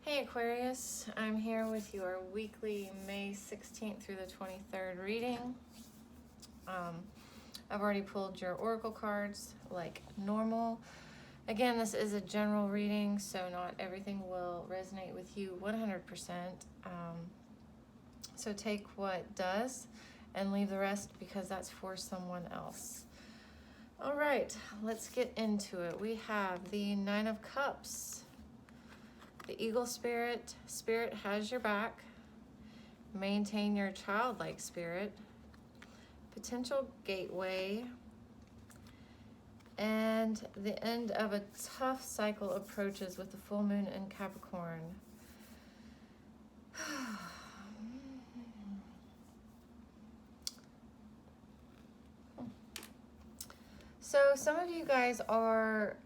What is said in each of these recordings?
Hey Aquarius, I'm here with your weekly May 16th through the 23rd reading. I've already pulled your oracle cards like normal. Again, this is a general reading, so not everything will resonate with you 100%. So take what does and leave the rest because that's for someone else. All right, let's get into it. We have the Nine of Cups. The Eagle Spirit. Spirit has your back. Maintain your childlike spirit. Potential gateway. And the end of a tough cycle approaches with the full moon in Capricorn. So some of you guys are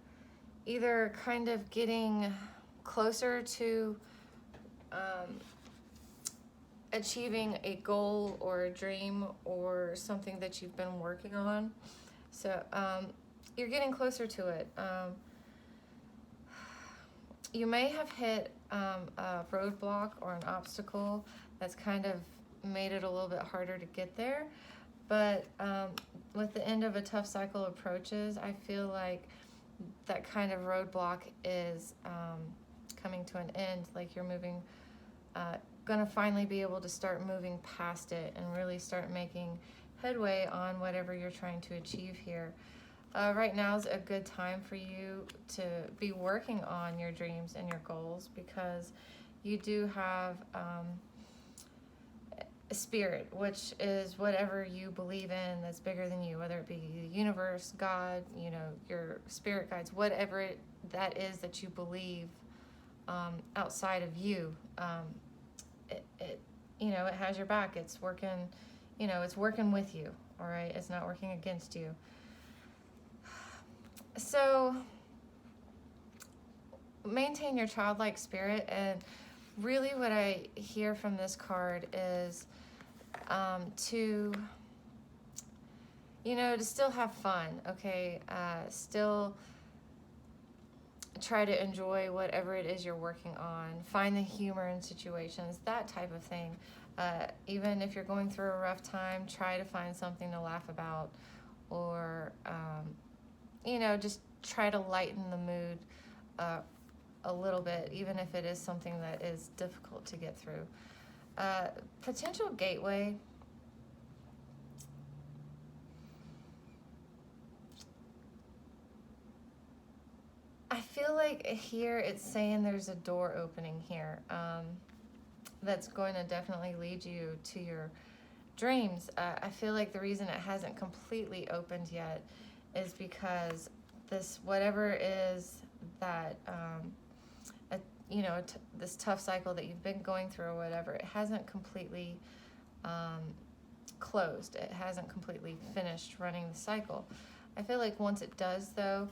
either kind of getting closer to achieving a goal or a dream or something that you've been working on. So you're getting closer to it. You may have hit a roadblock or an obstacle that's kind of made it a little bit harder to get there. But with the end of a tough cycle approaches, I feel like that kind of roadblock is coming to an end. Like you're moving, gonna finally be able to start moving past it and really start making headway on whatever you're trying to achieve here. Right now is a good time for you to be working on your dreams and your goals because you do have a spirit, which is whatever you believe in that's bigger than you, whether it be the universe, God, you know, your spirit guides, whatever that is that you believe outside of you. It you know, it has your back. It's working, you know, it's working with you, all right? It's not working against you. So maintain your childlike spirit, and really what I hear from this card is to, you know, to still have fun, okay? Still try to enjoy whatever it is you're working on. Find the humor in situations, that type of thing. Even if you're going through a rough time, try to find something to laugh about, or you know, just try to lighten the mood a little bit, even if it is something that is difficult to get through. Potential gateway. I feel like here it's saying there's a door opening here that's going to definitely lead you to your dreams. I feel like the reason it hasn't completely opened yet is because this, whatever is that, you know, this tough cycle that you've been going through or whatever, it hasn't completely closed. It hasn't completely finished running the cycle. I feel like once it does, though,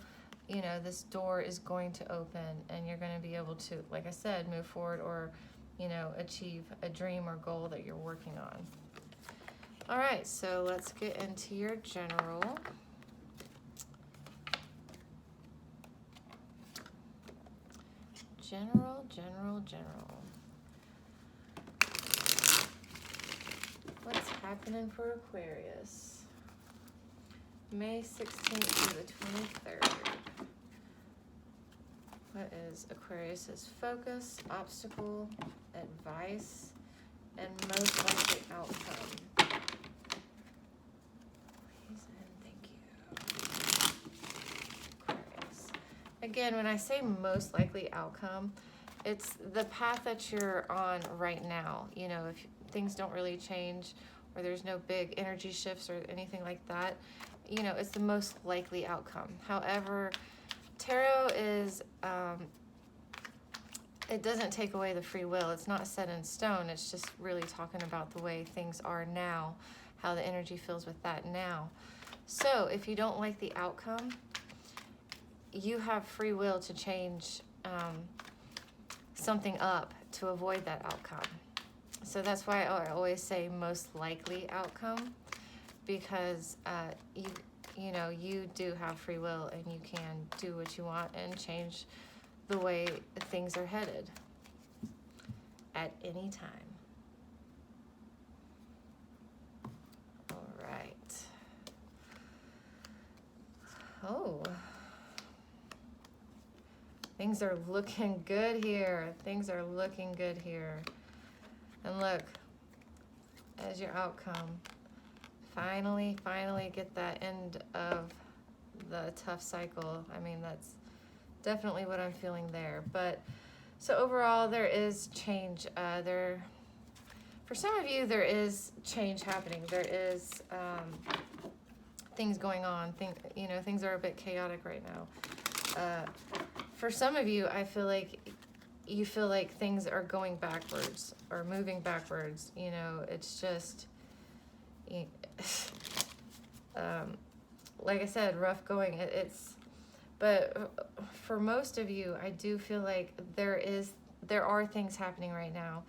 you know, this door is going to open and you're going to be able to, like I said, move forward or, you know, achieve a dream or goal that you're working on. All right, so let's get into your general. General. What's happening for Aquarius? May 16th through the 23rd. What is Aquarius's focus, obstacle, advice, and most likely outcome? Please and thank you. Aquarius. Again, when I say most likely outcome, it's the path that you're on right now. You know, if things don't really change or there's no big energy shifts or anything like that, you know, it's the most likely outcome. However, tarot is, it doesn't take away the free will. It's not set in stone. It's just really talking about the way things are now, how the energy feels with that now. So if you don't like the outcome, you have free will to change something up to avoid that outcome. So that's why I always say most likely outcome, because you know, you do have free will and you can do what you want and change the way things are headed. at any time. All right. Oh, things are looking good here. Things are looking good here. And look, as your outcome, finally get that end of the tough cycle. I mean, that's definitely what I'm feeling there. But so overall, there is change. For some of you, there is change happening. There is things going on. Things are a bit chaotic right now. For some of you, I feel like you feel like things are going backwards or moving backwards. It's just, like I said, rough going. But for most of you, I do feel like there are things happening right now.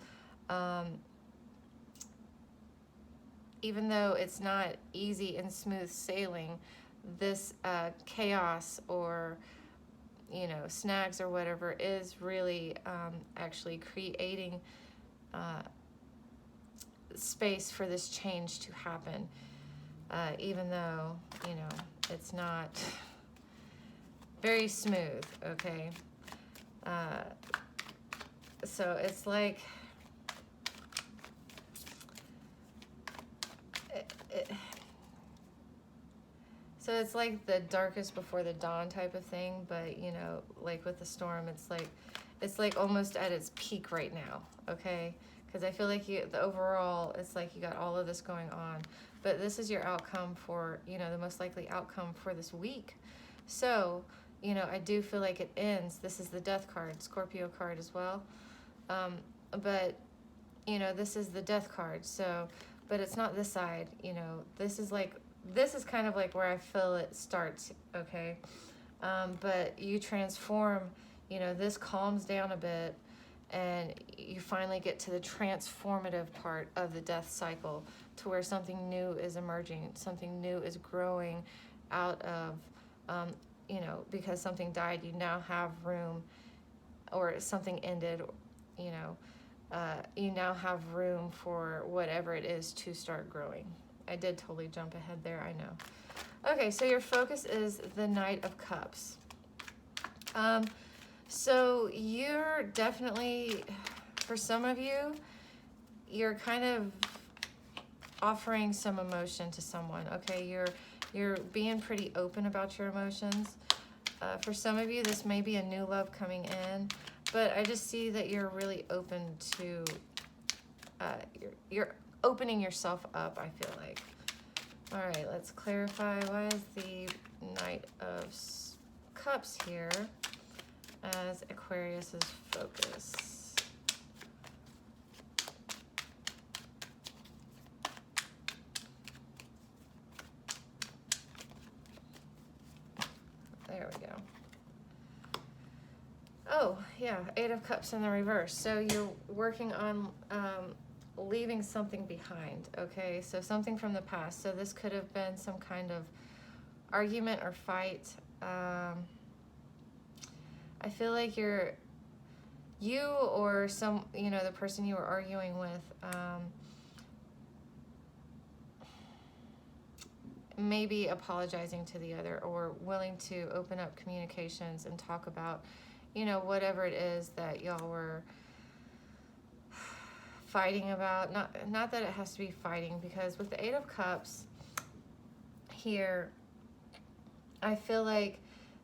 Even though it's not easy and smooth sailing, this chaos or snags or whatever is really actually creating space for this change to happen, even though it's not very smooth. Okay, so it's like so it's like the darkest before the dawn type of thing, but like with the storm, it's like almost at its peak right now. Okay, because I feel like the overall, it's like you got all of this going on, but this is your outcome for the most likely outcome for this week. So I do feel like it ends. This is the Death card, Scorpio card as well, but this is the Death card. So, but it's not this side. This is kind of like where I feel it starts. Okay, but you transform. This calms down a bit, and you finally get to the transformative part of the death cycle, to where something new is emerging, something new is growing out of. Because something died, you now have room, or something ended, you now have room for whatever it is to start growing. I did totally jump ahead there, I know. Okay, so your focus is the Knight of Cups. So you're definitely, for some of you, you're kind of offering some emotion to someone. Okay, you're being pretty open about your emotions. For some of you, this may be a new love coming in, but I just see that you're really open to, you're opening yourself up, I feel like. All right, let's clarify. Why is the Knight of Cups here as Aquarius's focus? There we go. Oh, yeah, Eight of Cups in the reverse. So you're working on leaving something behind, okay? So something from the past. So this could have been some kind of argument or fight. I feel like you or the person you were arguing with, maybe apologizing to the other, or willing to open up communications and talk about, whatever it is that y'all were fighting about. Not that it has to be fighting, because with the Eight of Cups here, I feel like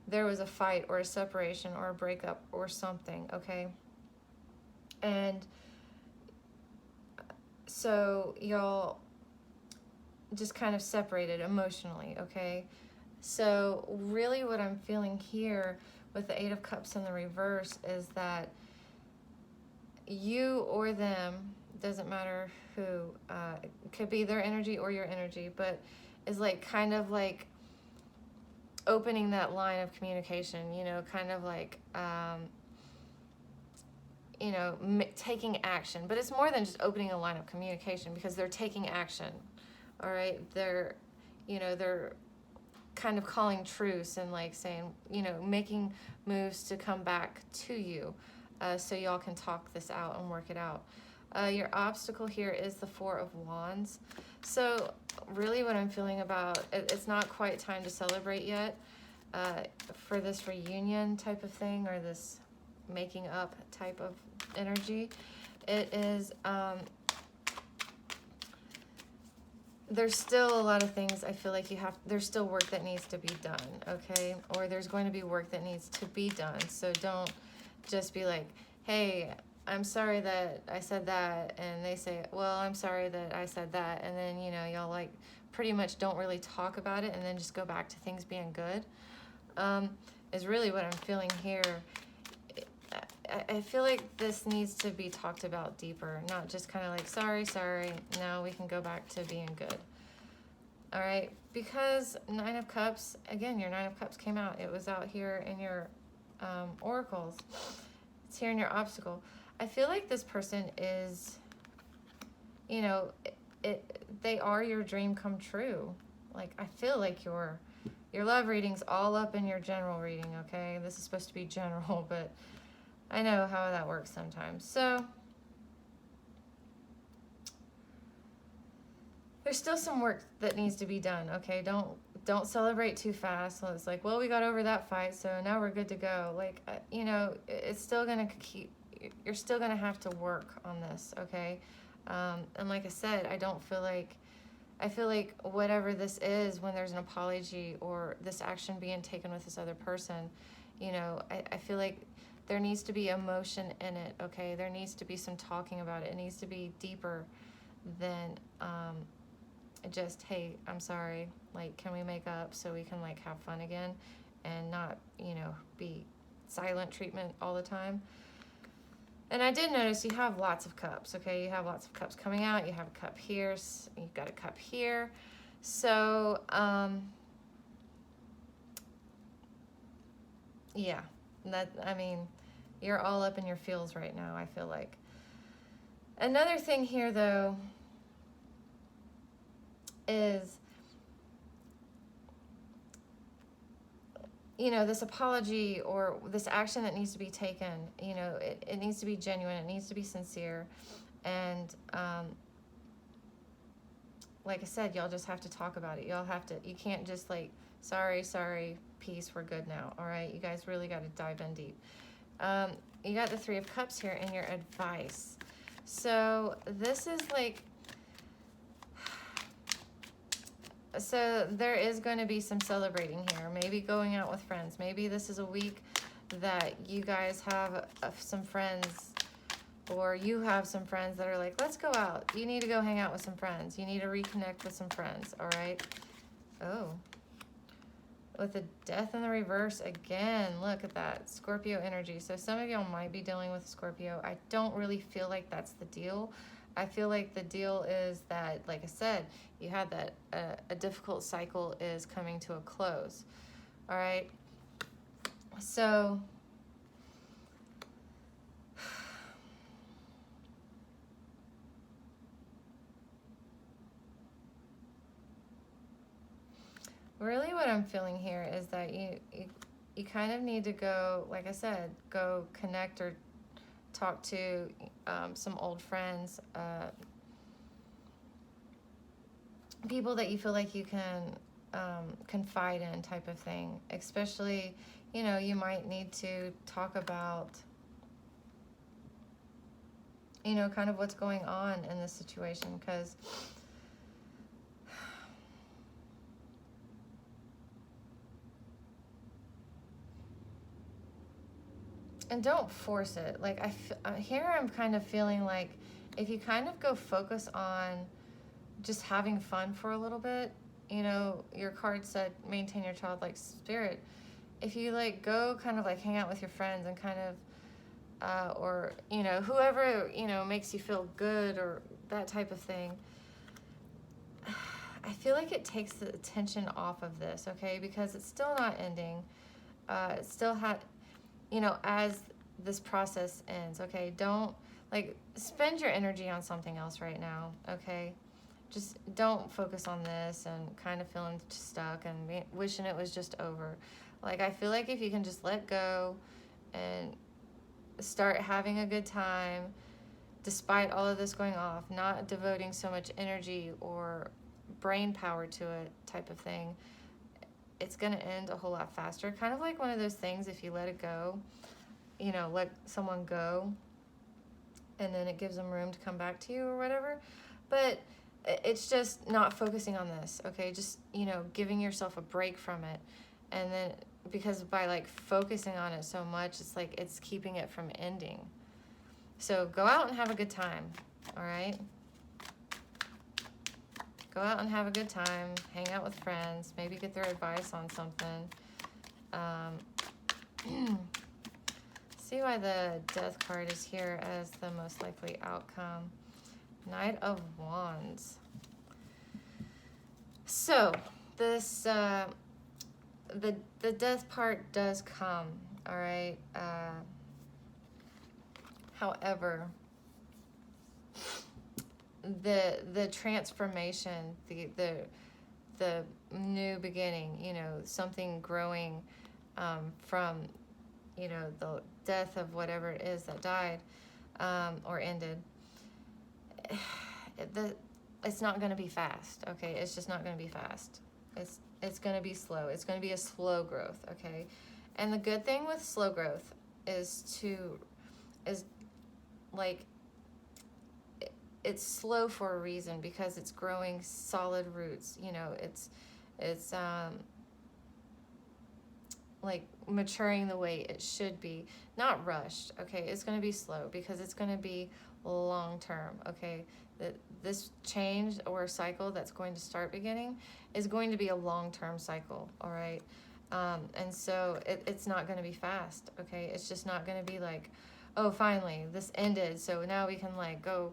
there was a fight or a separation or a breakup or something, okay? And so y'all just kind of separated emotionally, okay? So really what I'm feeling here with the Eight of Cups in the reverse is that you or them, doesn't matter who, it could be their energy or your energy, but is like kind of like opening that line of communication, kind of like, taking action. But it's more than just opening a line of communication, because they're taking action, all right? They're kind of calling truce and like saying, making moves to come back to you. so y'all can talk this out and work it out. Your obstacle here is the Four of Wands. So really what I'm feeling about, it's not quite time to celebrate yet for this reunion type of thing, or this making up type of energy. It is, there's still a lot of things I feel like there's still work that needs to be done, okay? Or there's going to be work that needs to be done. So don't just be like, hey, I'm sorry that I said that. And they say, well, I'm sorry that I said that. And then, you know, y'all like pretty much don't really talk about it and then just go back to things being good, is really what I'm feeling here. I feel like this needs to be talked about deeper, not just kind of like, sorry, now we can go back to being good. All right, because Nine of Cups, again, your Nine of Cups came out. It was out here in your oracles. It's here in your obstacle. I feel like this person is, you know, they are your dream come true. Like, I feel like your love reading's all up in your general reading, okay? This is supposed to be general, but I know how that works sometimes. So there's still some work that needs to be done, okay? Don't celebrate too fast. So it's like, well, we got over that fight, so now we're good to go. Like, you know, it's still gonna you're still gonna have to work on this, okay? And like I said, I feel like whatever this is, when there's an apology or this action being taken with this other person, you know, I feel like there needs to be emotion in it, okay? There needs to be some talking about it. It needs to be deeper than just, hey, I'm sorry, like, can we make up so we can, like, have fun again and not, you know, be silent treatment all the time. And I did notice you have lots of cups, okay? You have lots of cups coming out. You have a cup here. You've got a cup here. So, yeah. I mean, you're all up in your feels right now, I feel like. Another thing here, though, is, you know, this apology or this action that needs to be taken, you know, it needs to be genuine. It needs to be sincere. And like I said, y'all just have to talk about it. You can't just like, sorry, peace, we're good now. All right, you guys really got to dive in deep. You got the Three of Cups here in your advice. So this is like, so there is going to be some celebrating here. Maybe going out with friends. Maybe this is a week that you guys have some friends, or you have some friends that are like, let's go out. You need to go hang out with some friends. You need to reconnect with some friends, all right? Oh. With the Death in the reverse again. Look at that. Scorpio energy. So some of y'all might be dealing with Scorpio. I don't really feel like that's the deal. I feel like the deal is that, like I said, you had that a difficult cycle is coming to a close. All right. So really what I'm feeling here is that you kind of need to go, like I said, go connect or talk to some old friends, people that you feel like you can confide in, type of thing. Especially, you know, you might need to talk about, you know, kind of what's going on in this situation, because and don't force it. Like, here I'm kind of feeling like if you kind of go focus on just having fun for a little bit, you know, your card said maintain your childlike spirit. If you like go kind of like hang out with your friends and kind of, or, you know, whoever, you know, makes you feel good or that type of thing, I feel like it takes the attention off of this, okay? Because it's still not ending. It still you know, as this process ends, okay? Don't, like, spend your energy on something else right now, okay? Just don't focus on this and kind of feeling stuck and wishing it was just over. Like, I feel like if you can just let go and start having a good time despite all of this going off, not devoting so much energy or brain power to it type of thing, it's going to end a whole lot faster. Kind of like one of those things, if you let it go, you know, let someone go, and then it gives them room to come back to you or whatever. But it's just not focusing on this, okay? Just, you know, giving yourself a break from it. And then, because by like focusing on it so much, it's like it's keeping it from ending. So go out and have a good time, all right? Go out and have a good time, hang out with friends, maybe get their advice on something. See why the Death card is here as the most likely outcome. Knight of Wands. So this, the Death part does come, all right? However, the transformation, the new beginning, you know, something growing from, you know, the death of whatever it is that died or ended. It's not going to be fast, okay? It's just not going to be fast. It's going to be slow. It's going to be a slow growth, okay? And the good thing with slow growth is like, it's slow for a reason, because it's growing solid roots. You know, it's like maturing the way it should be, not rushed, okay? It's going to be slow because it's going to be long term, okay? This change or cycle that's going to start beginning is going to be a long-term cycle, all right? And so it's not going to be fast, okay? It's just not going to be like, oh, finally, this ended, so now we can like go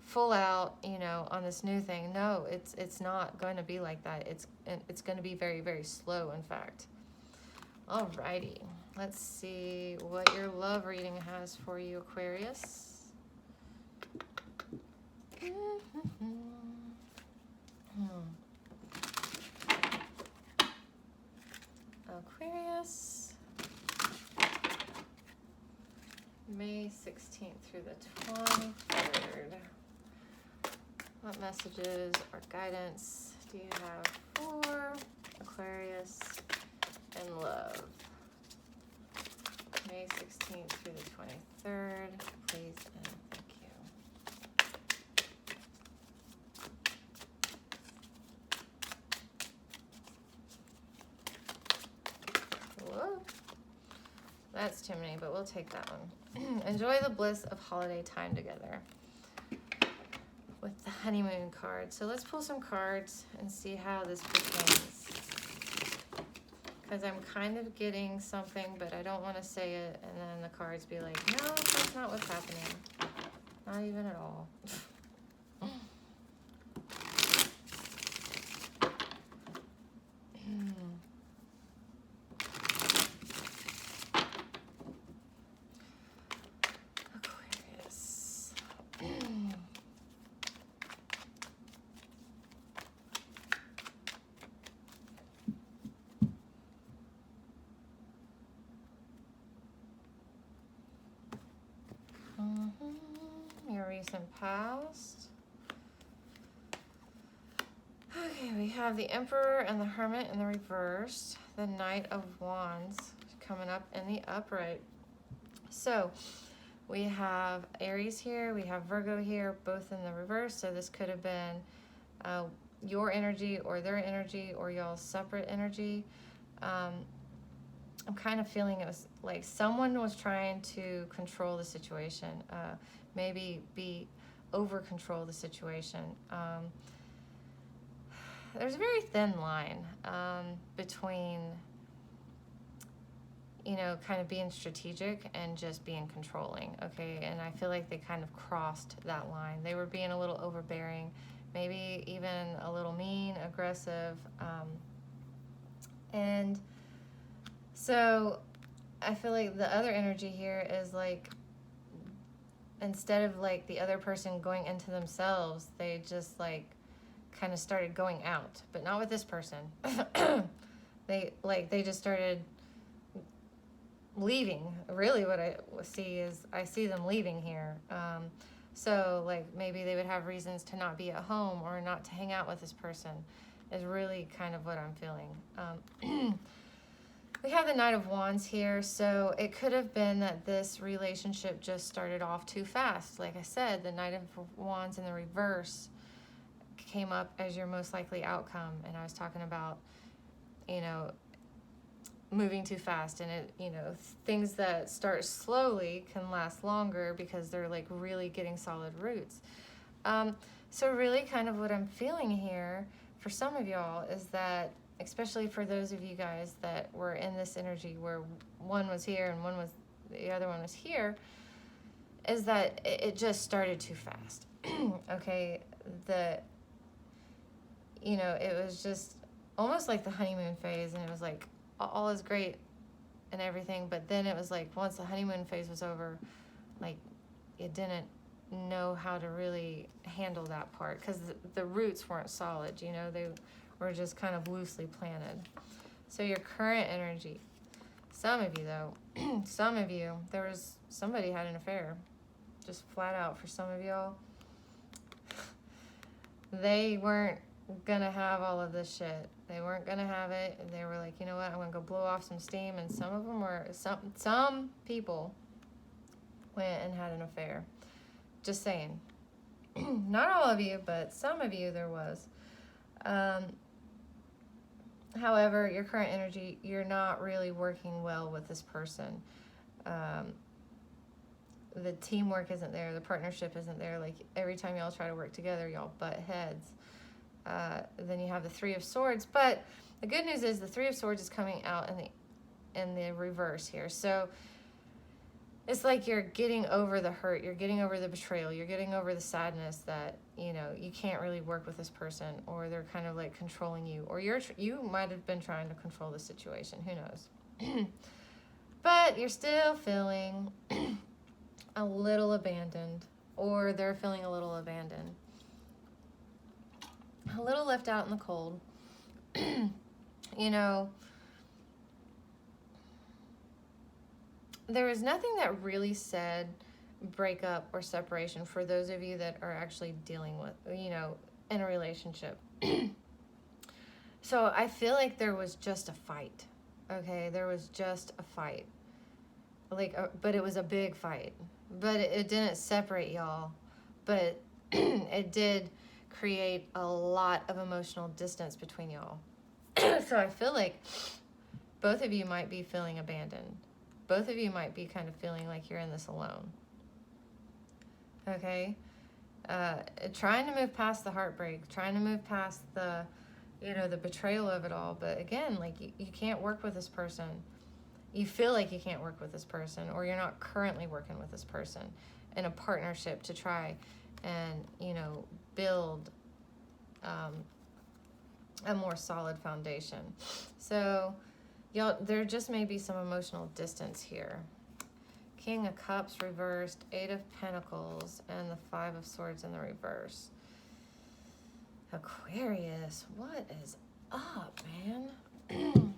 full out, you know, on this new thing. No, it's not going to be like that. It's going to be very, very slow, in fact. Alrighty, let's see what your love reading has for you, Aquarius. Aquarius, May 16th through the 23rd. What messages or guidance do you have for Aquarius and love? May 16th through the 23rd, please and thank you. Whoa, that's too many, but we'll take that one. Enjoy the bliss of holiday time together with the honeymoon card. So let's pull some cards and see how this pertains. Because I'm kind of getting something, but I don't want to say it, and then the cards be like, no, that's not what's happening. Not even at all. Aquarius. Your recent past. Okay, we have the Emperor and the Hermit in the reverse, the Knight of Wands coming up in the upright. So we have Aries here, we have Virgo here, both in the reverse. So this could have been your energy or their energy or y'all's separate energy. I'm kind of feeling it was like someone was trying to control the situation, maybe over control the situation. There's a very thin line between, you know, kind of being strategic and just being controlling, okay? And I feel like they kind of crossed that line. They were being a little overbearing, maybe even a little mean, aggressive, and so I feel like the other energy here is like, instead of like the other person going into themselves, they just like kind of started going out, but not with this person. They just started leaving. Really what I see is I see them leaving here. So like maybe they would have reasons to not be at home or not to hang out with this person is really kind of what I'm feeling. We have the Knight of Wands here, so it could have been that this relationship just started off too fast. Like I said, the Knight of Wands in the reverse came up as your most likely outcome, and I was talking about, you know, moving too fast, and it, you know, things that start slowly can last longer because they're like really getting solid roots. So really kind of what I'm feeling here for some of y'all is that, especially for those of you guys that were in this energy where one was here and the other one was here, is that it just started too fast. Okay, you know, it was just almost like the honeymoon phase, and it was like all is great and everything, but then it was like once the honeymoon phase was over, like it didn't know how to really handle that part because the roots weren't solid, you know, they were just kind of loosely planted. So your current energy, some of you though, some of you, somebody had an affair, just flat out for some of y'all. They weren't gonna have all of this shit. They weren't gonna have it. And they were like, you know what, I'm gonna go blow off some steam. And some of them were, some people went and had an affair. Just saying. Not all of you, but some of you there was. However, your current energy, you're not really working well with this person. The teamwork isn't there. The partnership isn't there. Like every time y'all try to work together, y'all butt heads. Then you have the Three of Swords. But the good news is the Three of Swords is coming out in the reverse here. So it's like you're getting over the hurt. You're getting over the betrayal. You're getting over the sadness that, you know, you can't really work with this person, or they're kind of like controlling you, or you might have been trying to control the situation. Who knows? But you're still feeling a little abandoned, or they're feeling a little abandoned. A little left out in the cold. You know, there was nothing that really said breakup or separation for those of you that are actually dealing with, you know, in a relationship. So I feel like there was just a fight. Okay, there was just a fight. Like, but it was a big fight. But it didn't separate y'all. But it did create a lot of emotional distance between y'all. So I feel like both of you might be feeling abandoned. Both of you might be kind of feeling like you're in this alone. Okay? Trying to move past the heartbreak, trying to move past the, you know, the betrayal of it all. But again, like you can't work with this person. You feel like you can't work with this person, or you're not currently working with this person in a partnership to try and, you know, build a more solid foundation. So y'all, there just may be some emotional distance here. King of Cups reversed, Eight of Pentacles, and the Five of Swords in the reverse. Aquarius, what is up, man?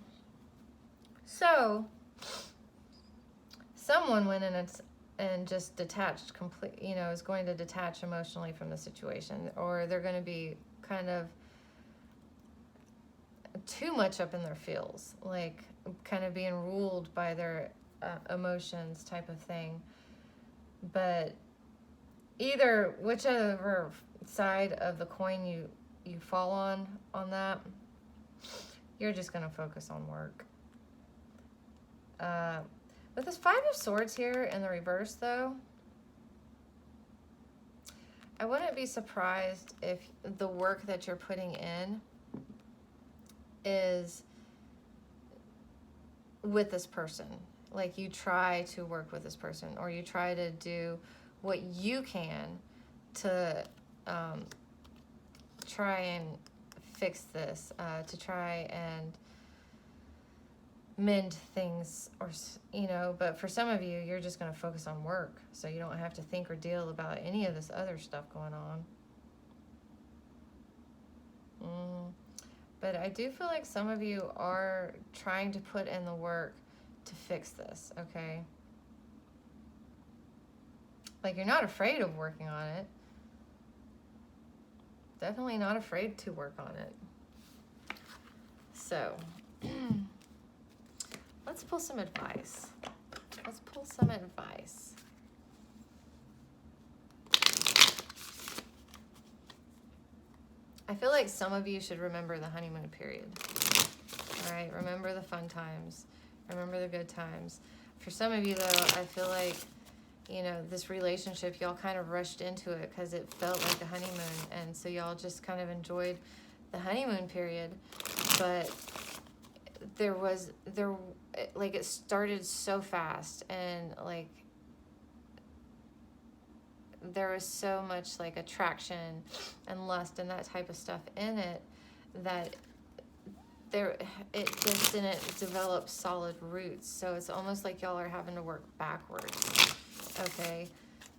So, someone went in and just detached you know, is going to detach emotionally from the situation, or they're going to be kind of too much up in their feels, like kind of being ruled by their emotions type of thing. But whichever side of the coin you fall on that, you're just going to focus on work. With this Five of Swords here in the reverse, though, I wouldn't be surprised if the work that you're putting in is with this person. Like you try to work with this person, or you try to do what you can to try and fix this, to try and mend things, or, you know, but for some of you, you're just going to focus on work, so you don't have to think or deal about any of this other stuff going on. But I do feel like some of you are trying to put in the work to fix this, okay? Like, you're not afraid of working on it. Definitely not afraid to work on it. So, let's pull some advice. Let's pull some advice. I feel like some of you should remember the honeymoon period. All right, remember the fun times. Remember the good times. For some of you, though, I feel like, you know, this relationship, y'all kind of rushed into it because it felt like a honeymoon. And so y'all just kind of enjoyed the honeymoon period. But like, it started so fast, and like, there was so much like attraction and lust and that type of stuff in it that it just didn't develop solid roots. So it's almost like y'all are having to work backwards. Okay,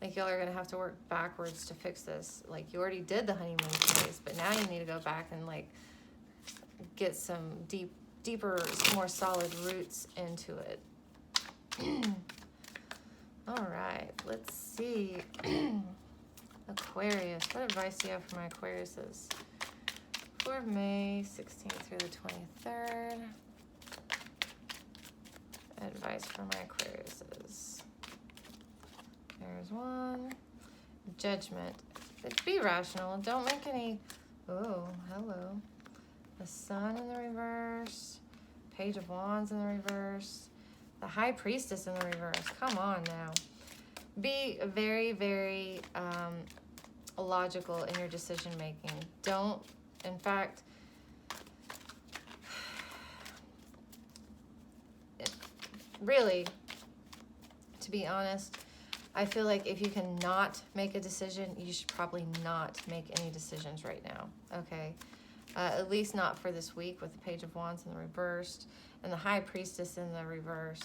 like y'all are gonna have to work backwards to fix this. Like, you already did the honeymoon phase, but now you need to go back and like get some deeper, more solid roots into it. All right, let's see. Aquarius, what advice do you have for my Aquariuses for May 16th through the 23rd? Advice for my Aquariuses. There's one. Judgment. Be rational. Don't make any... Oh, hello. The Sun in the reverse. Page of Wands in the reverse. The High Priestess in the reverse. Come on now. Be very, very logical in your decision making. Don't, in fact, really, to be honest, I feel like if you cannot make a decision, you should probably not make any decisions right now, okay? At least not for this week with the Page of Wands in the reverse and the High Priestess in the reverse.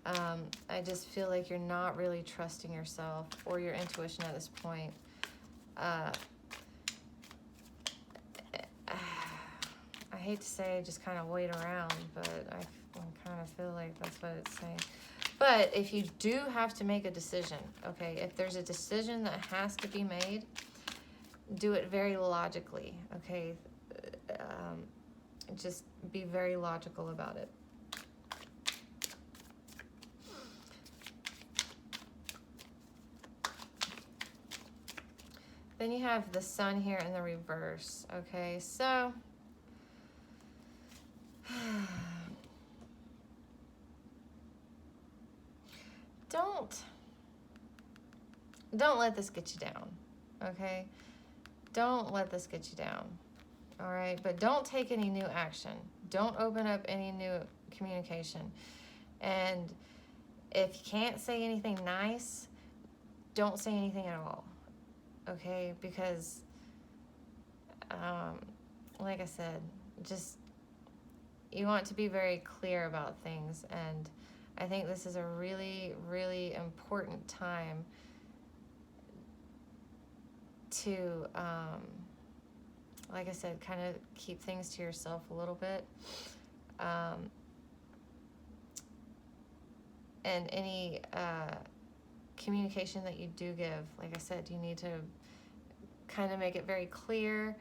I just feel like you're not really trusting yourself or your intuition at this point. I hate to say just kind of wait around, but I kind of feel like that's what it's saying. But if you do have to make a decision, okay, if there's a decision that has to be made, do it very logically, okay? Just be very logical about it. Then you have the Sun here in the reverse, okay? So, don't let this get you down, okay? Don't let this get you down, all right? But don't take any new action. Don't open up any new communication. And if you can't say anything nice, don't say anything at all, okay? Because, like I said, just, you want to be very clear about things. And I think this is a really, really important time to, like I said, kind of keep things to yourself a little bit. And any communication that you do give, like I said, you need to kind of make it very clear.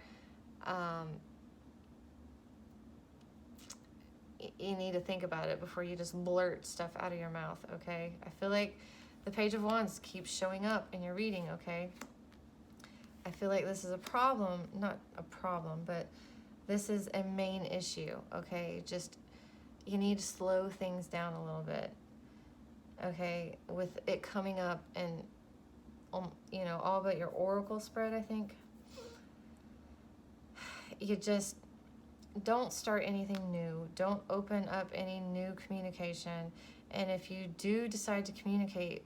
You need to think about it before you just blurt stuff out of your mouth, okay? I feel like the Page of Wands keeps showing up in your reading, okay? I feel like this is a problem, not a problem, but this is a main issue, okay? Just, you need to slow things down a little bit, okay? With it coming up and, you know, all but your oracle spread, I think. You just, don't start anything new. Don't open up any new communication. And if you do decide to communicate,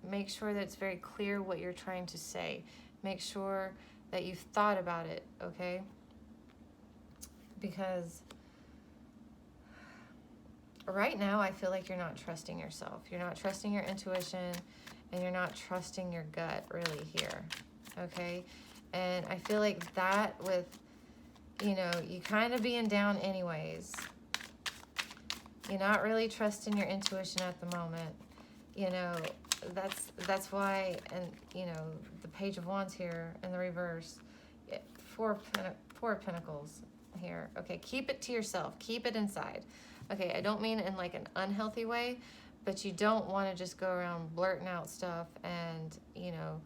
make sure that it's very clear what you're trying to say. Make sure that you've thought about it, okay? Because right now I feel like you're not trusting yourself. You're not trusting your intuition, and you're not trusting your gut really here, okay? And I feel like that with, you know, you kind of being down anyways, You're not really trusting your intuition at the moment. You know, that's why, and you know, the Page of Wands here in the reverse, Four of Pentacles here. Okay, keep it to yourself. Keep it inside. Okay, I don't mean in like an unhealthy way, but you don't want to just go around blurting out stuff and, you know,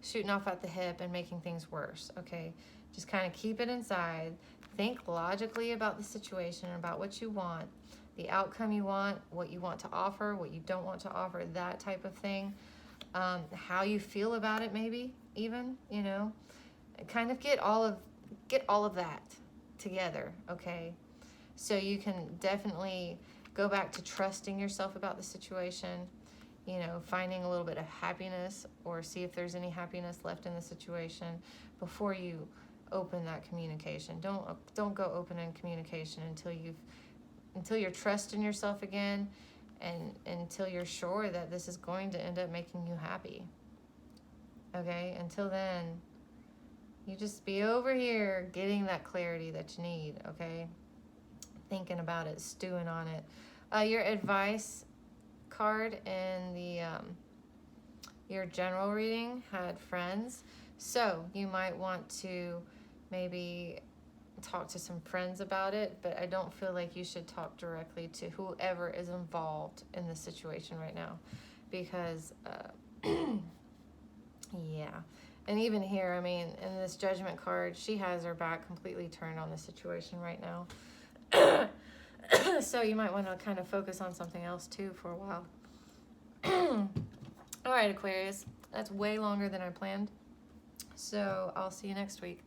shooting off at the hip and making things worse. Okay, just kind of keep it inside. Think logically about the situation, about what you want, the outcome you want, what you want to offer, what you don't want to offer, that type of thing. How you feel about it, maybe even, you know, kind of get all of that together. Okay, so you can definitely go back to trusting yourself about the situation, you know, finding a little bit of happiness, or see if there's any happiness left in the situation before you open that communication. Don't go open in communication until you're trusting yourself again, and until you're sure that this is going to end up making you happy. Okay, until then, you just be over here getting that clarity that you need. Okay, thinking about it, stewing on it. Your advice card in the your general reading had friends, so you might want to maybe talk to some friends about it, but I don't feel like you should talk directly to whoever is involved in this situation right now, because yeah. And even here, I mean, in this Judgment card, she has her back completely turned on the situation right now. So you might want to kind of focus on something else too for a while. All right, Aquarius, that's way longer than I planned. So I'll see you next week.